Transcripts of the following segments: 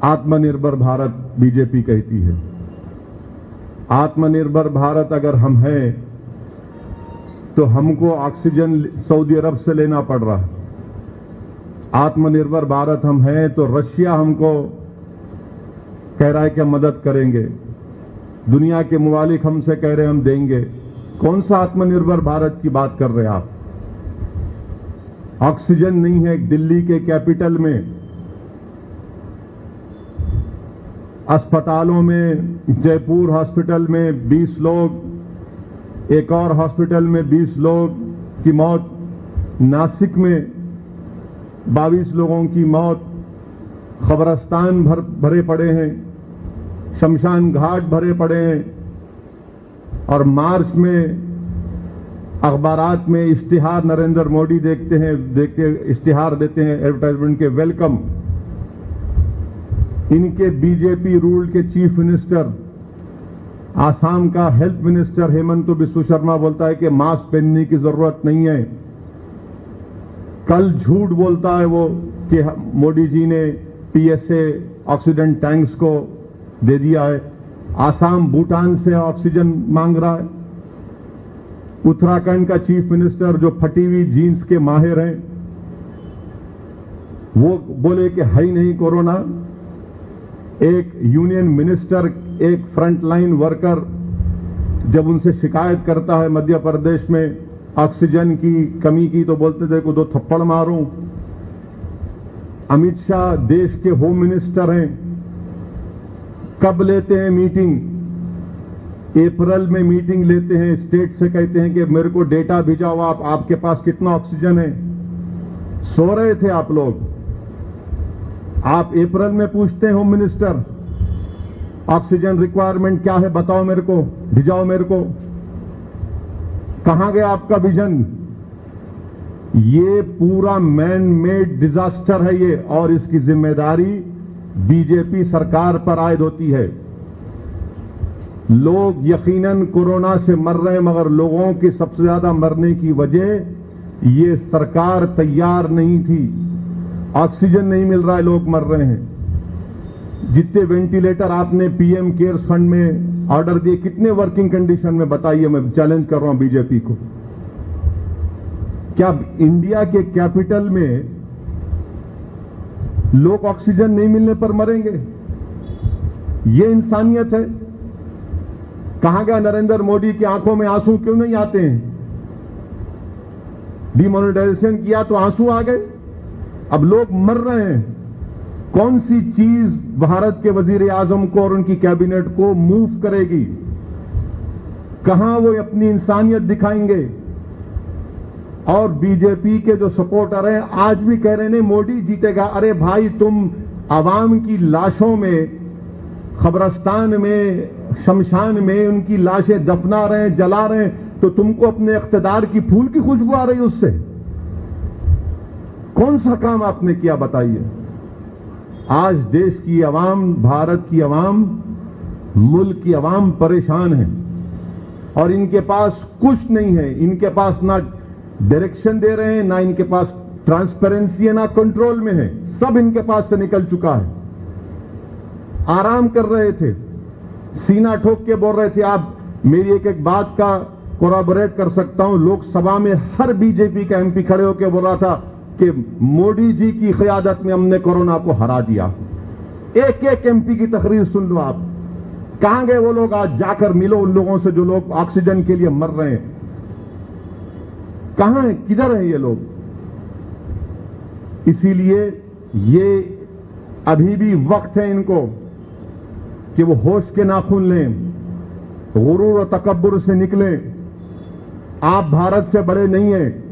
आत्मनिर्भर भारत बीजेपी कहती है। आत्मनिर्भर भारत अगर हम हैं तो हमको ऑक्सीजन सऊदी अरब से लेना पड़ रहा है। आत्मनिर्भर भारत हम हैं तो रशिया हमको कह रहा है कि हम मदद करेंगे। दुनिया के मुमालिक हमसे कह रहे हैं हम देंगे। कौन सा आत्मनिर्भर भारत की बात कर रहे हैं आप? ऑक्सीजन नहीं है। दिल्ली के कैपिटल में अस्पतालों में, जयपुर हॉस्पिटल में 20 लोग, एक और हॉस्पिटल में 20 लोग की मौत, नासिक में 22 लोगों की मौत, खबरस्तान भरे पड़े हैं, शमशान घाट भरे पड़े हैं। और मार्च में अखबारात में इश्तिहार नरेंद्र मोदी देखते इश्तिहार देते हैं एडवर्टाइजमेंट के, वेलकम। इनके बीजेपी रूल के चीफ मिनिस्टर, आसाम का हेल्थ मिनिस्टर हेमंत बिस्व शर्मा बोलता है कि मास्क पहनने की जरूरत नहीं है। कल झूठ बोलता है वो कि मोदी जी ने पीएसए ऑक्सीजन टैंक्स को दे दिया है। आसाम भूटान से ऑक्सीजन मांग रहा है। उत्तराखंड का चीफ मिनिस्टर जो फटी हुई जीन्स के माहिर हैं, वो बोले कि है ही नहीं कोरोना। एक यूनियन मिनिस्टर, एक फ्रंटलाइन वर्कर जब उनसे शिकायत करता है मध्य प्रदेश में ऑक्सीजन की कमी की, तो बोलते थे को 2 थप्पड़ मारूं। अमित शाह देश के होम मिनिस्टर हैं, कब लेते हैं मीटिंग? अप्रैल में मीटिंग लेते हैं, स्टेट से कहते हैं कि मेरे को डेटा भिजाओ, आपके पास कितना ऑक्सीजन है। सो रहे थे आप लोग। आप अप्रैल में पूछते हैं होम मिनिस्टर ऑक्सीजन रिक्वायरमेंट क्या है, बताओ मेरे को, भिजाओ मेरे को। कहां गया आपका विजन? ये पूरा मैन मेड डिजास्टर है ये, और इसकी जिम्मेदारी बीजेपी सरकार पर आयद होती है। लोग यकीनन कोरोना से मर रहे हैं, मगर लोगों की सबसे ज्यादा मरने की वजह ये सरकार तैयार नहीं थी। ऑक्सीजन नहीं मिल रहा है, लोग मर रहे हैं। जितने वेंटिलेटर आपने पीएम केयर्स फंड में ऑर्डर दिए, कितने वर्किंग कंडीशन में बताइए? मैं चैलेंज कर रहा हूं बीजेपी को। क्या इंडिया के कैपिटल में लोग ऑक्सीजन नहीं मिलने पर मरेंगे? ये इंसानियत है? कहां गया नरेंद्र मोदी की आंखों में आंसू क्यों नहीं आते हैं? डिमोनेटाइजेशन किया तो आंसू आ गए, अब लोग मर रहे हैं। कौन सी चीज भारत के वजीर आजम को और उनकी कैबिनेट को मूव करेगी? कहां वो अपनी इंसानियत दिखाएंगे? और बीजेपी के जो सपोर्टर हैं आज भी कह रहे हैं मोदी जीतेगा। अरे भाई, तुम आवाम की लाशों में, खबरस्तान में, शमशान में उनकी लाशें दफना रहे हैं, जला रहे हैं, तो तुमको अपने इख्तिदार की फूल की खुशबू आ रही है उससे? कौन सा काम आपने किया बताइए? आज देश की आवाम, भारत की आवाम, मुल्क की आवाम परेशान है और इनके पास कुछ नहीं है। इनके पास ना डायरेक्शन दे रहे हैं, ना इनके पास ट्रांसपेरेंसी है, ना कंट्रोल में है। सब इनके पास से निकल चुका है। आराम कर रहे थे, सीना ठोक के बोल रहे थे। आप मेरी एक एक बात का कोराबोरेट कर सकता हूं। लोकसभा में हर बीजेपी का एमपी खड़े होकर बोल रहा था कि मोदी जी की क़यादत में हमने कोरोना को हरा दिया। एक एक एमपी की तकरीर सुन लो आप। कहां गए वो लोग? आज जाकर मिलो उन लोगों से जो लोग ऑक्सीजन के लिए मर रहे हैं। कहां है, किधर है ये लोग? इसीलिए ये अभी भी वक्त है इनको कि वो होश के नाखून लें, गुरूर और तकब्बुर से निकलें। आप भारत से बड़े नहीं हैं।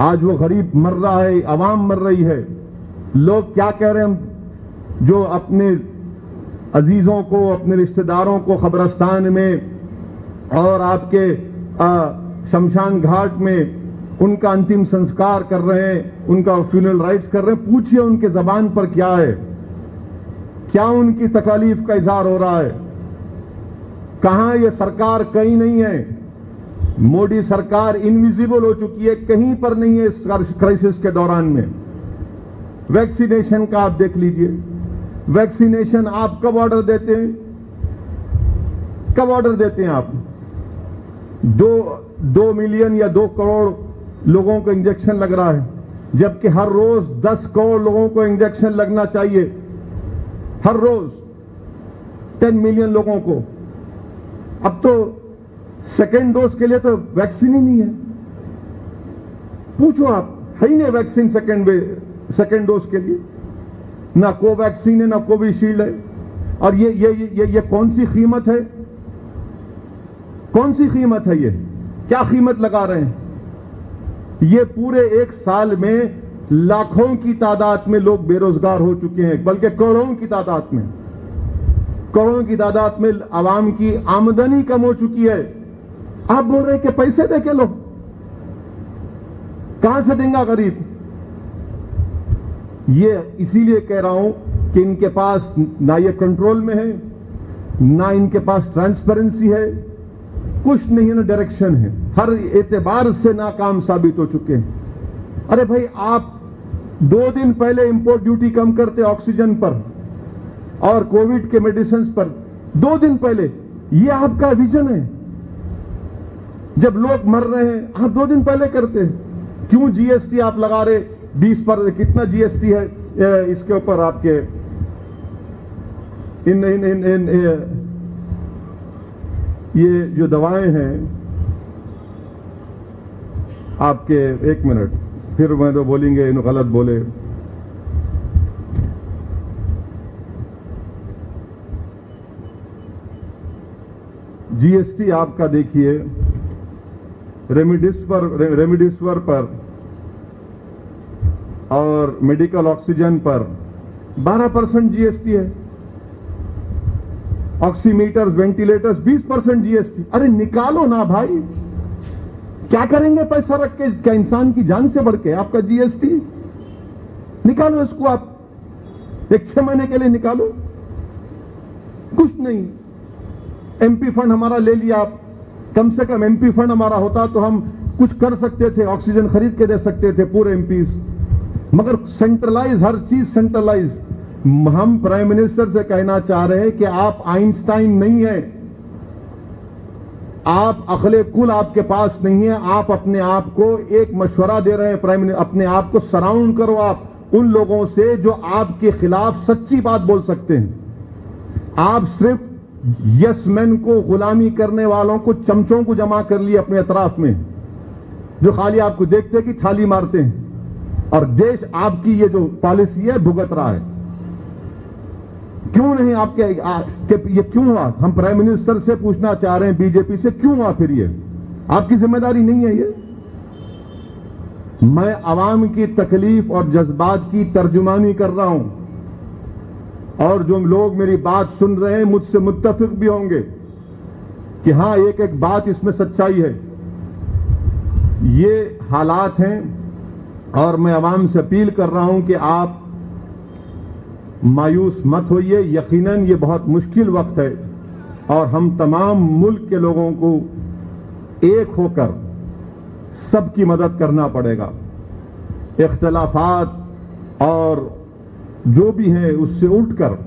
आज वो गरीब मर रहा है, अवाम मर रही है। लोग क्या कह रहे हैं? जो अपने अजीजों को, अपने रिश्तेदारों को कब्रिस्तान में और आपके शमशान घाट में उनका अंतिम संस्कार कर रहे हैं, उनका फ्यूनरल राइट्स कर रहे हैं, पूछिए उनके जबान पर क्या है, क्या उनकी तकलीफ का इजहार हो रहा है? कहां ये सरकार? कहीं नहीं है। मोदी सरकार इनविजिबल हो चुकी है, कहीं पर नहीं है इस क्राइसिस के दौरान में। वैक्सीनेशन का आप देख लीजिए, वैक्सीनेशन आप कब ऑर्डर देते हैं? कब ऑर्डर देते हैं आप? 2 मिलियन या 2 करोड़ लोगों को इंजेक्शन लग रहा है, जबकि हर रोज 10 करोड़ लोगों को इंजेक्शन लगना चाहिए। हर रोज 10 मिलियन लोगों को। अब तो सेकेंड डोज के लिए तो वैक्सीन ही नहीं है। पूछो आप, है ही नहीं वैक्सीन सेकेंड डोज के लिए। ना कोवैक्सीन है, ना कोविशील्ड है। और ये कौन सी कीमत है? कौन सी कीमत है? ये क्या कीमत लगा रहे हैं? ये पूरे 1 साल में लाखों की तादाद में लोग बेरोजगार हो चुके हैं, बल्कि करोड़ों की तादाद में आवाम की आमदनी कम हो चुकी है। आप बोल रहे हैं कि पैसे दे के लो, कहां से देंगे गरीब? ये इसीलिए कह रहा हूं कि इनके पास ना ये कंट्रोल में है, ना इनके पास ट्रांसपेरेंसी है, कुछ नहीं है, ना डायरेक्शन है। हर एतबार से नाकाम साबित हो चुके हैं। अरे भाई, आप 2 दिन पहले इंपोर्ट ड्यूटी कम करते ऑक्सीजन पर और कोविड के मेडिसिन पर, 2 दिन पहले। ये आपका विजन है? जब लोग मर रहे हैं आप 2 दिन पहले करते हैं। क्यों जीएसटी आप लगा रहे 20 पर? कितना जीएसटी है इसके ऊपर आपके इन ये जो दवाएं हैं आपके, 1 मिनट, फिर मैं तो बोलेंगे इन गलत बोले। जीएसटी आपका देखिए, रेमडेसिविर पर और मेडिकल ऑक्सीजन पर 12% जीएसटी है। Oximeter, ventilators 20% GST. अरे निकालो ना भाई, क्या करेंगे पैसा रख के? क्या इंसान की जान से बढ़ के आपका जीएसटी? निकालो इसको आप, 6 महीने के लिए निकालो। कुछ नहीं। एमपी फंड हमारा ले लिया आप, कम से कम एमपी फंड हमारा होता तो हम कुछ कर सकते थे, ऑक्सीजन खरीद के दे सकते थे पूरे एमपीज। मगर सेंट्रलाइज, हर चीज सेंट्रलाइज। हम प्राइम मिनिस्टर से कहना चाह रहे हैं कि आप आइंस्टाइन नहीं है, आप अकले कुल आपके पास नहीं है। आप अपने आप को एक मशवरा दे रहे हैं प्राइम मिनिस्टर, अपने आप को सराउंड करो आप उन लोगों से जो आपके खिलाफ सच्ची बात बोल सकते हैं। आप सिर्फ यस मैन को, गुलामी करने वालों को, चमचों को जमा कर लिए अपने अतराफ में, जो खाली आपको देखते कि थाली मारते हैं, और देश आपकी ये जो पॉलिसी है भुगत रहा है। क्यों नहीं आपके ये क्यों हुआ? हम प्राइम मिनिस्टर से पूछना चाह रहे हैं, बीजेपी से, क्यों हुआ फिर ये? आपकी जिम्मेदारी नहीं है ये? मैं आवाम की तकलीफ और जज्बात की तर्जुमानी कर रहा हूं, और जो लोग मेरी बात सुन रहे हैं मुझसे मुत्तफिक भी होंगे कि हां, एक एक बात इसमें सच्चाई है। ये हालात हैं, और मैं आवाम से अपील कर रहा हूं कि आप मायूस मत होइए। यकीनन ये बहुत मुश्किल वक्त है, और हम तमाम मुल्क के लोगों को एक होकर सबकी मदद करना पड़ेगा। इख्तिलाफात और जो भी है उससे उठकर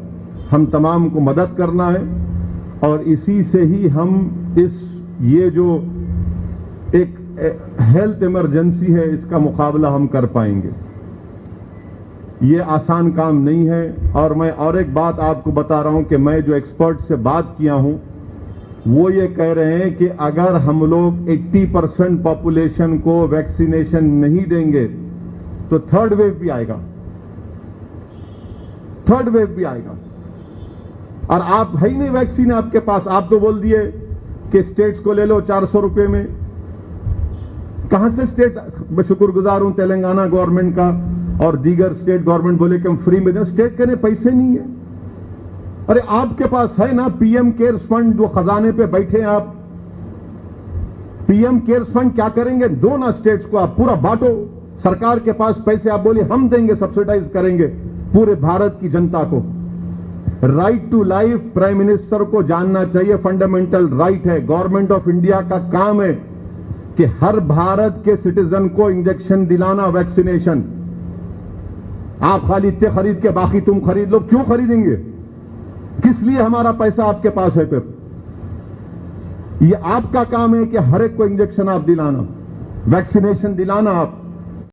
हम तमाम को मदद करना है, और इसी से ही हम ये जो एक हेल्थ इमरजेंसी है इसका मुकाबला हम कर पाएंगे। ये आसान काम नहीं है। और मैं और एक बात आपको बता रहा हूं कि मैं जो एक्सपर्ट से बात किया हूं वो ये कह रहे हैं कि अगर हम लोग 80% पॉपुलेशन को वैक्सीनेशन नहीं देंगे तो थर्ड वेव भी आएगा। थर्ड वेव भी आएगा। और आप है ही नहीं वैक्सीन आपके पास। आप तो बोल दिए कि स्टेट्स को ले लो 400 रुपए में। कहां से स्टेट्स? शुक्रगुजार हूं तेलंगाना गवर्नमेंट का और दीगर स्टेट गवर्नमेंट बोले कि हम फ्री में दें। स्टेट के पैसे नहीं है। अरे आपके पास है ना पीएम केयर्स फंड, जो खजाने पे बैठे हैं आप। पीएम केयर्स फंड क्या करेंगे? दो ना स्टेट्स को, आप पूरा बांटो। सरकार के पास पैसे, आप बोलिए हम देंगे, सब्सिडाइज करेंगे पूरे भारत की जनता को। Right to life prime minister को जानना चाहिए, फंडामेंटल राइट है। गवर्नमेंट ऑफ इंडिया का काम है कि हर भारत के सिटीजन को इंजेक्शन दिलाना, वैक्सीनेशन। आप खाली इतने खरीद के बाकी तुम खरीद लो, क्यों खरीदेंगे? किस लिए हमारा पैसा आपके पास है? फिर ये आपका काम है कि हर एक को इंजेक्शन आप दिलाना, वैक्सीनेशन दिलाना आप।